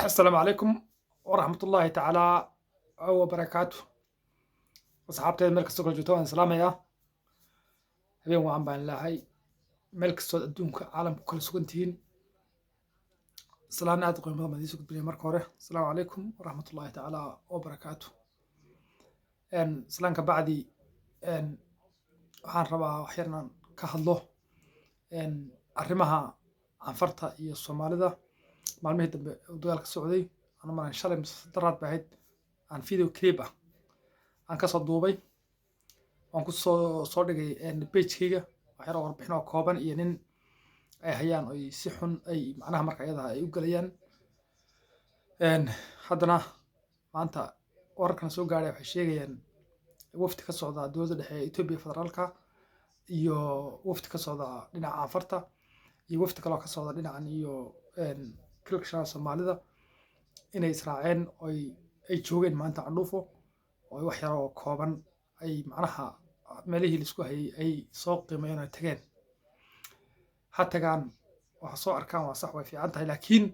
السلام عليكم ورحمة الله تعالى وبركاته. أصحابتي meel kastoo kala joogtaan waan salaamayaa. Habeen wacan baan leeyahay. Meel kastoo adduunka caalamku kala sugan tihiin. Salaam aad u qiimo badan baan idiin soo gudbinaya marka hore. Asalaamu calaykum waraxmatullaahi tacaala wabarakaatu. Salaanka bacdi waxaan rabaa wax yar inaan ka hadlo arrimaha canfarta iyo Soomaalida maalmihii dambe oo dagaalka socday. Ana maran shalay mise daraad bay ahayd aan video clip ah aan ka soo duubay waan ku soo dhigay page-kayga wax yar oo warbixin oo kooban iyo nin ay hayaan oo si xun ay macnaha marka ayada ay u galayaan. Haddana maanta wararkan soo gaaray waxay sheegayaan wafdi ka socda dowladda dhexe ee Itoobiya federaalka iyo wafdi ka socda dhinaca canfarta iyo wafdi kale oo ka socda dhinacan iyo kilkasha Soomaalida inay israaceen oo ay joogeen maanta Candhuufo oo wax yar oo kooban ay macnaha meelihii la isku hayay ay soo qiimeeyeen oo tageen. Ha tagaan waxa soo arkaan waa sax way fiican tahay laakiin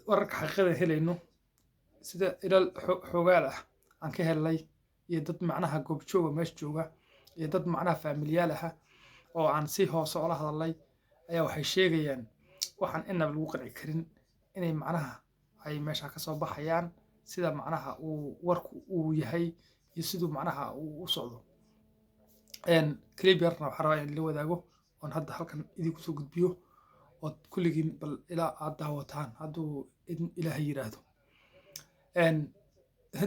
wararka xaqiiqada helayno sida ilal xogaal ah aan ka helnay iyo dad macnaha goob jooga meesha jooga iyo dad macnaha faamilyaal ah oo aan si hoose ula hadalnay ayaa waxay sheegayaan waxaan inaba lagu qanci karin inay macnaha ay meesha ka soo baxayaan sida macnaha uu warku uu yahay iyo siduu macnaha uu u socdo. Clip yarna waxaan rabaa in la wadaago oon hadda halkan idinku soo gudbiyo oo kulligiin bal ilaa aad daawataan hadduu ilaahay yiraahdo.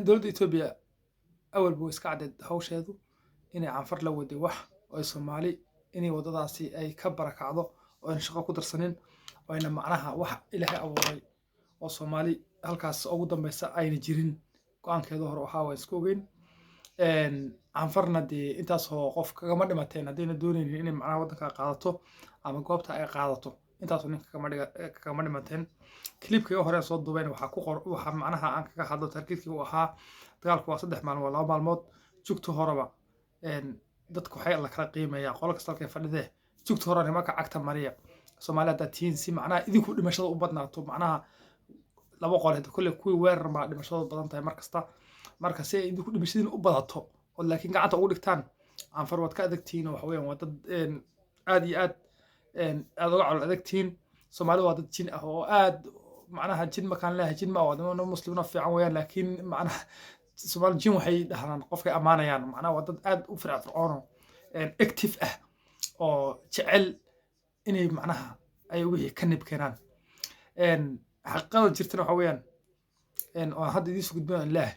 Dowladda Itoobiya awal buu iska caddeed hawsheedu inay canfar la waday wax oo Soomaali inay wadadaasi ay ka barakacdo oo aan shaqo ku darsanin oo ayna macnaha wax ilaahay abuuray oo Soomaali halkaas ugu dambaysa ayna jirin go'aankeedu hore waxa waa isku ogeyn. Canfarna dee intaas oo qof kagama dhimateen haddayna doonaynin inay macnaha waddanka qaadato ama goobta ay qaadato intaas oo ninka kagama dhimateen. Clipkii hore soo duubeen waxa macnaha aan kaga hadlo tarkiibkii uu ahaa dagaalku waa 3 maalmood 2 maalmood jugta horeba dadku waxay la kala qiimeeyaa qolo kasta halkay fadhidee jugta hore nimanka cagta mariya Soomaalida tiin si macnaha idinku dhimashada u badnaato macnaha laba qoled kulli kuwi weerar ma dhimashada badan tahay marka si ay idinku dhimashadiina u badato oo laakiin gacanta ugu dhigtaan canfar wad ka adagtiin oo waxa weeyaan waa dad aad iyo aad uga calool adagtiin. Soomaalida waa dad jin ah oo aad macnaha jin ma kan leeyahay jin ma waa muslimiin fiican weeyaan laakiin macnaha Soomaali jin waxay dhahaan qofkay amaanayaan macnaha waa dad aad u firfircoon active ah oo jecel inay macnaha ay wixii ka nib keenaan. Xaqiiqada jirtana waxa weeyaan oo hadda idin soo gudbinayaan ilaah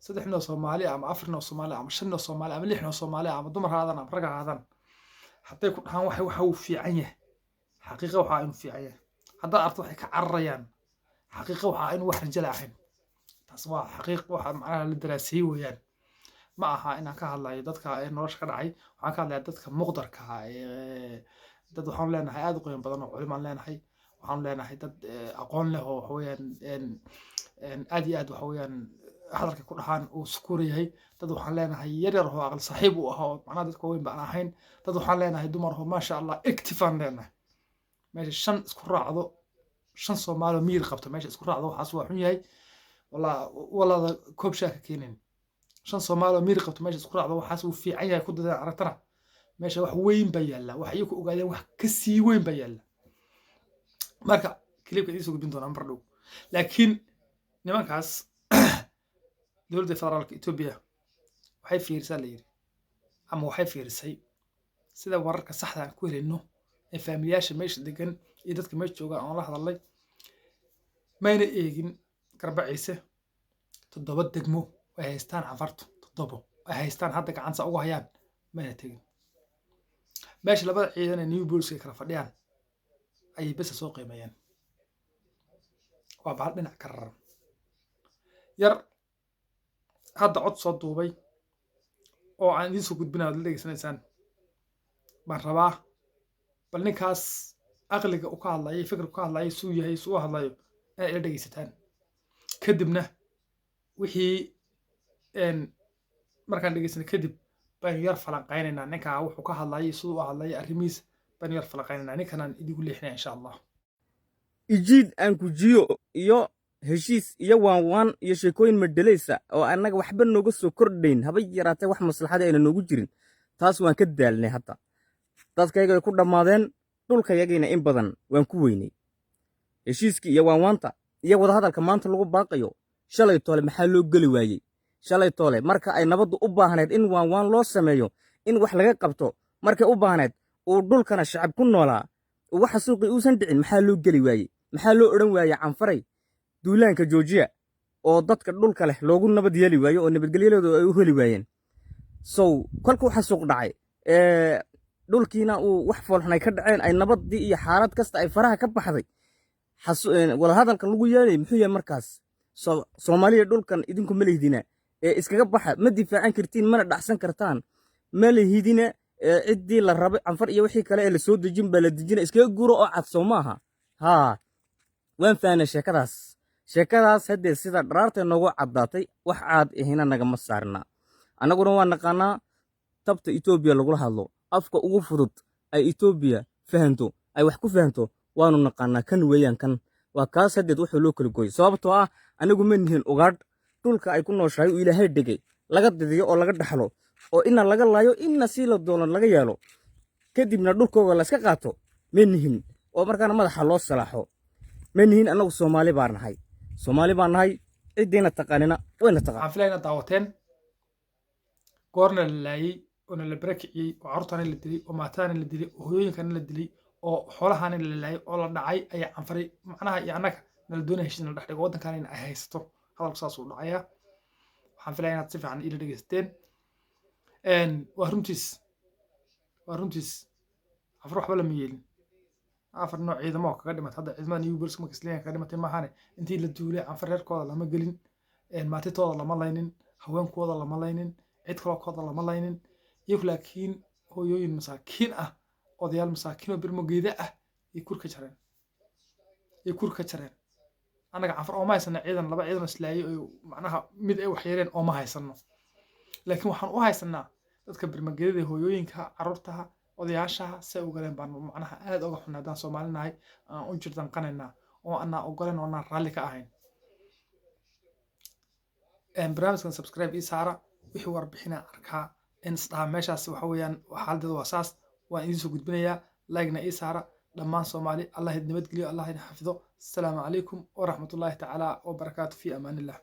3 nin oo Soomaali ama 4 nin oo Soomaali ama 5 nin oo Soomaali ama 6 nin oo Soomaali ama dumar haadan ama rag haadan hadday ku dhahaan waxa uu fiican yahay xaqiiqo waxa inuu fiican yahay hadda arto waxay ka cararayaan xaqiiqo waxa inuu wax rajal ahayn taas waa xaqiiq waxa macnaha la daraasay weeyaan ma aha inaan ka hadlayo dadka nolosha ka dhacay waxaan ka hadlayaa dadka muqdarka ah dad waxaan leenahay aad u qiimo badan oo culimaan leenahay waxaan leenahay dad aqoon leh oo waxa weeyaan aad iyo aad waxa weeyaan hadalka ku dhahaan uu sukuur yahay dad waxaan leenahay yar oo aqal saaxiib u ah oo macnaha dadka weyn baan ahayn dad waxaan leenahay dumar oo maasha Allah active aan leenahay meesha 5 isku raacdo 5 Soomaali miir qabto meesha isku raacdo waxaas waa xun yahay walaada koob shaaka keenin 5 Soomaali miir qabto meesha isku raacdo waxaas uu fiican yahay ku dadaan aragtana meesha wax weyn baa yaala wax iyagu ogaadeen wax ka sii weyn baa yaala marka clipka idin soo gudbin doona mar dhow laakiin nimankaas dowladda federaalka Itoobiya waxay fiirsay la yiri ama waxay fiirsay sida wararka saxda ah ku helayno ee faamilyaasha meesha degan iyo dadka meesha jooga aan la hadalay mayna eegin Garbaciise 7 degmo ay haystaan canfartu 7 ay haystaan hadda gacanta ugu hayaan mayna tegin meesha labada ciidan ee New Booliska kala fadhiyaan ayay bas soo qiimeeyeen waa baal dhinac ka raran yar hadda cod soo duubay oo aan idin soo gudbinayo la dhageysanaysaan baan rabaa bal ninkaas aqliga u ka hadlayay fikirka ka hadlayay suu yahay suu hadlayo inaad ila dhageysataan kadibna wixii markaan dhageysano kadib baan yar falanqaynaynaa ninka wuxuu ka hadlayay siduu u hadlayay arrimihiisa baan yar falanqaynaynaa ninkanaan idigu leexinaya insha Allah. ijiid aan ku jiyo iyo heshiis iyo waan iyo sheekooyin madhalaysa oo annaga waxba nooga soo kordhayn haba yaraatee wax maslaxada ayna noogu jirin taas waan ka daalnay hadda dadkayga ay ku dhammaadeen dhulkayagayna in badan waan ku weynay heshiiskii iyo waanwaanta iyo wadahadalka maanta lagu baaqayo shalay toole maxaa loo geli waayey shalay toole marka ay nabaddu u baahnayd in waanwaan loo sameeyo in wax laga qabto markay u baahnayd uu dhulkana shacab ku noolaa waxa suuqii uusan dhicin maxaa loo geli waayey maxaa loo odhan waayey canfaray duulaanka joojiya oo dadka dhulka leh loogu nabad yeeli waayo oo nabadgelyadooda ay u heli waayeen sow kolka waxa suuq dhacay dhulkiina uu wax foolxunay ka dhaceen ay nabaddii iyo xaalad kasta ay faraha ka baxday wadahadalka lagu yeelay muxuu yahay markaas soomaaliya dhulkan idinku ma lehdina iskaga baxa ma difaacan kartiin mana dhacsan kartaan ma lehidina ciddii la rabay canfar iyo wixii kale ee la soo dejin baa la dejina iskaga guuro oo cad soo maaha haa waan fahnay sheekadaas haddee sida dharaartay noogu caddaatay wax caad ahina nagama saarna annaguna waa naqaanaa tabta etoobiya lagula hadlo afka ugu fudud ay etoobiya fahanto ay wax ku fahanto waanu naqaanaa kan weeyaan kan waa kaas haddeed wuxuu loo kala gooyey sababtoo ah anigu ma nihin ugaadh dhulka ay ku nooshahay uu ilaahay dhegay laga didiyo oo laga dhaxlo oo ina laga laayo ina si la doono laga yeelo kadibna dhulkooga layska qaato ma nihin oo markaana madaxa loo salaaxo ma nihin annagu soomaali baan nahay ciddiina taqaanina wayna taqaan waxaan filayaa inaad daawateen goorna la laayey oona la barakiciyey oo carruurtaana la dilay oo maataana la dilay oo hooyooyinkana la dilay oo xoolahaana la laayay oo la dhacay ayaa canfaray macnaha iyo annaga nala doonaya heshiis nala dhex dhigo waddankaana ay haysato hadalku saas uu dhacaya waxaan filayaa inaad si fiican ila dhegeysateen waa runtiis canfar waxba lama yeelin afar nooc ciidamo oo kaga dhimatay hadda ciidamada new bolis marka isleeyahay kaga dhimatay maahane intii la duulay canfar reerkooda lama gelin maatitooda lama laynin haweenkooda lama laynin cid kalokooda lama laynin iyagu laakiin hooyooyin masaakiin ah odayaal masaakiin oo birmogeeda ah ay kur ka jareen annaga canfar ooma haysana ciidan laba ciidan islaayay oo macnaha mid ay waxyeeleen ooma haysano laakiin waxaan u haysanaa dadka birmogeedada hooyooyinka carruurtaha odayaashaha si ay ogoleen baan macnaha aad uga xunay haddaan soomaalinahay aan u jirdanqanaynaa oo anaa ogoleen oo anaan raalli ka ahayn barnaamijkan subscribe ii saara wixii warbixinaa arkaa in isdhaha meeshaas waxa weeyaan xaaladeeda waa saas waan idiin soo gudbinayaa like-na ii saara dhammaan soomaali allah idin nabadgeliyo allah idin xafido asalaamu calaykum waraxmatullaahi tacaala wabarakaatu fi amaanillah